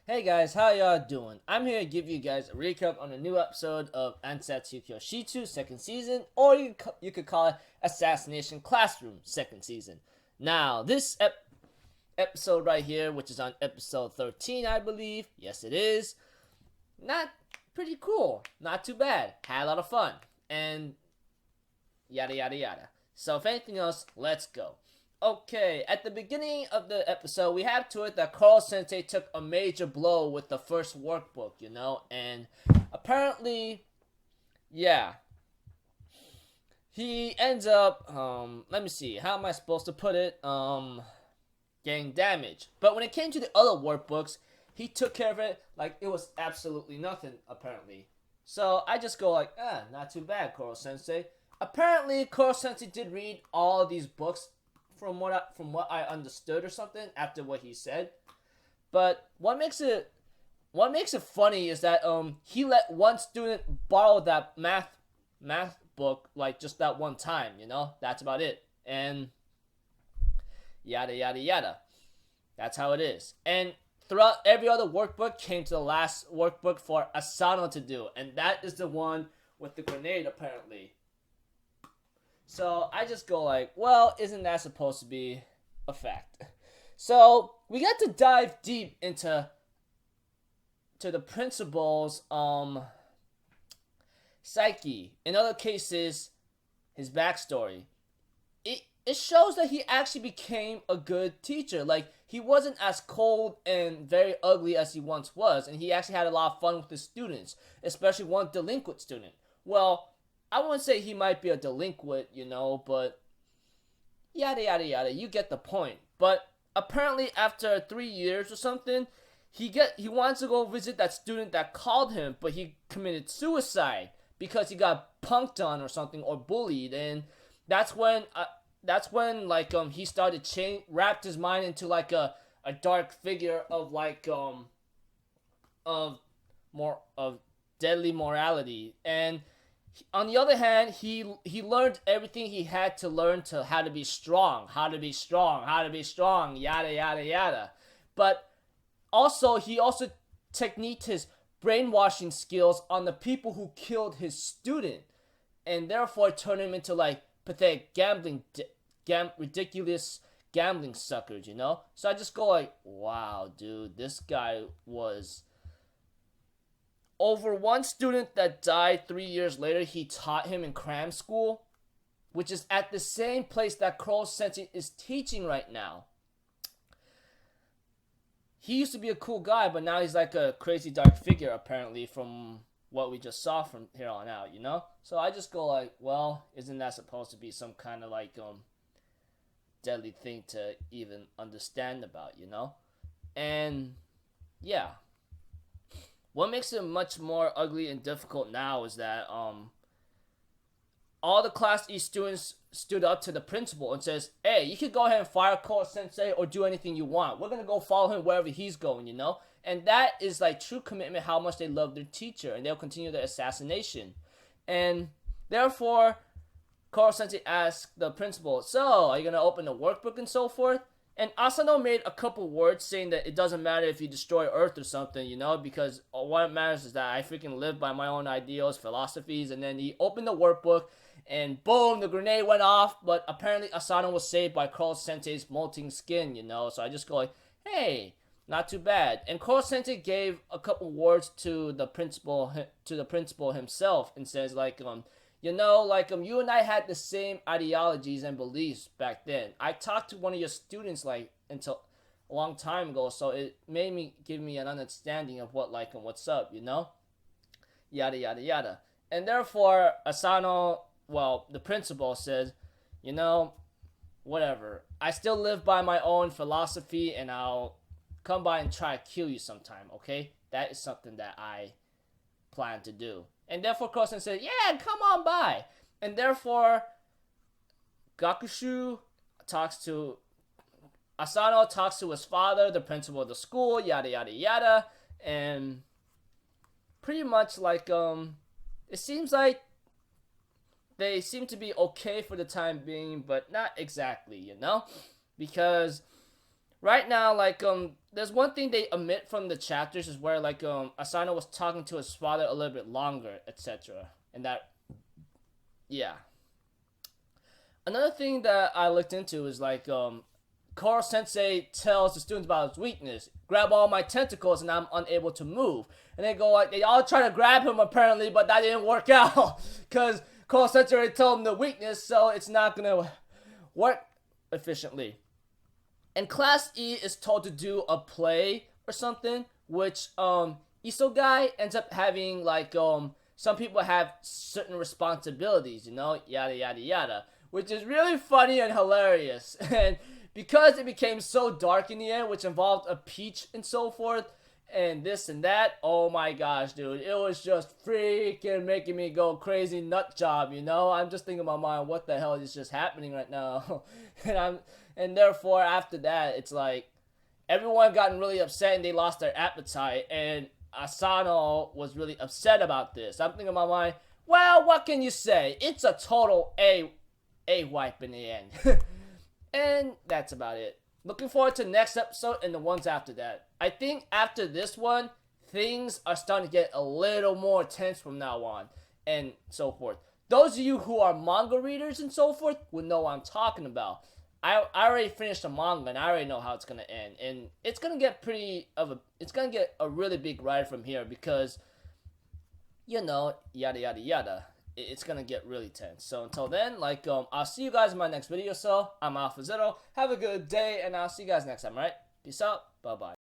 Hey guys, how y'all doing? I'm here to give you guys a recap on a new episode of Ansatsu Kyoushitsu second season, or you could call it Assassination Classroom second season. Now, this episode right here, which is on episode 13, I believe, yes it is, not pretty cool, not too bad, had a lot of fun, and yada yada yada. So if anything else, let's go. Okay, at the beginning of the episode, we have to it that Carl Sensei took a major blow with the first workbook, and apparently, yeah, he ends up, let me see, how am I supposed to put it, getting damaged. But when it came to the other workbooks, he took care of it like it was absolutely nothing, apparently. So I just go like, not too bad, Koro Sensei. Apparently, Koro Sensei did read all these books from what I understood or something after what he said. But what makes it funny is that he let one student borrow that math book like just that one time, That's about it. And yada yada yada. That's how it is. And throughout every other workbook came to the last workbook for Asano to do, and that is the one with the grenade apparently. So I just go like, well, isn't that supposed to be a fact? So we got to dive deep into the principal's psyche. In other cases, his backstory. It shows that he actually became a good teacher. Like, he wasn't as cold and very ugly as he once was, and he actually had a lot of fun with his students, especially one delinquent student. Well, I wouldn't say he might be a delinquent, but yada yada yada, you get the point. But apparently after 3 years or something, he wants to go visit that student that called him, but he committed suicide because he got punked on or something, or bullied. And that's when he started wrapped his mind into like a dark figure of like of deadly morality. And on the other hand, he learned everything he had to learn to how to be strong, yada yada yada. But also he also techniqued his brainwashing skills on the people who killed his student, and therefore turned him into like pathetic ridiculous gambling suckers, So I just go like, wow, dude, this guy was over one student that died 3 years later. He taught him in cram school, which is at the same place that Kuro Sensei is teaching right now. He used to be a cool guy, but now he's like a crazy dark figure, apparently, from what we just saw from here on out, So I just go like, well, isn't that supposed to be some kind of like deadly thing to even understand about, And yeah. What makes it much more ugly and difficult now is that all the Class E students stood up to the principal and says, hey, you can go ahead and fire Koro Sensei or do anything you want. We're going to go follow him wherever he's going, And that is like true commitment, how much they love their teacher, and they'll continue their assassination. And therefore, Koro Sensei asked the principal, so, are you going to open the workbook and so forth? And Asano made a couple words saying that it doesn't matter if you destroy Earth or something, because what matters is that I freaking live by my own ideals, philosophies. And then he opened the workbook, and boom, the grenade went off. But apparently Asano was saved by Koro Sensei's molting skin, So I just go like, hey, not too bad. And Koro Sensei gave a couple words to the principal himself, and says like, you and I had the same ideologies and beliefs back then. I talked to one of your students like until a long time ago, so it give me an understanding of what's up, Yada yada yada. And therefore, Asano, the principal says, whatever. I still live by my own philosophy, and I'll come by and try to kill you sometime, okay? That is something that I plan to do. And therefore, Kosen said, yeah, come on by. And therefore, Gakushu Asano talks to his father, the principal of the school, yada yada yada. And pretty much like, it seems like they seem to be okay for the time being, but not exactly, Because right now, like, there's one thing they omit from the chapters is where, like, Asano was talking to his father a little bit longer, etc. And that, yeah. Another thing that I looked into is, like, Koro Sensei tells the students about his weakness. Grab all my tentacles and I'm unable to move. And they go, like, they all try to grab him apparently, but that didn't work out. Because Koro Sensei already told him the weakness, so it's not gonna work efficiently. And Class E is told to do a play or something, which Iso guy ends up having, like, some people have certain responsibilities, you know, yada yada yada, which is really funny and hilarious. And because it became so dark in the end, which involved a peach and so forth, and this and that, oh my gosh, dude, it was just freaking making me go crazy nut job, you know? I'm just thinking in my mind, what the hell is just happening right now? And therefore, after that, it's like, everyone gotten really upset and they lost their appetite, and Asano was really upset about this. I'm thinking in my mind, well, what can you say? It's a total A wipe in the end. And that's about it. Looking forward to next episode and the ones after that. I think after this one, things are starting to get a little more tense from now on, and so forth. Those of you who are manga readers and so forth will know what I'm talking about. I already finished the manga and I already know how it's gonna end, and it's gonna get a really big ride from here because, you know, yada yada yada. It's gonna get really tense. So until then, like, I'll see you guys in my next video. So I'm Alpha Zero. Have a good day, and I'll see you guys next time, right? Peace out. Bye bye.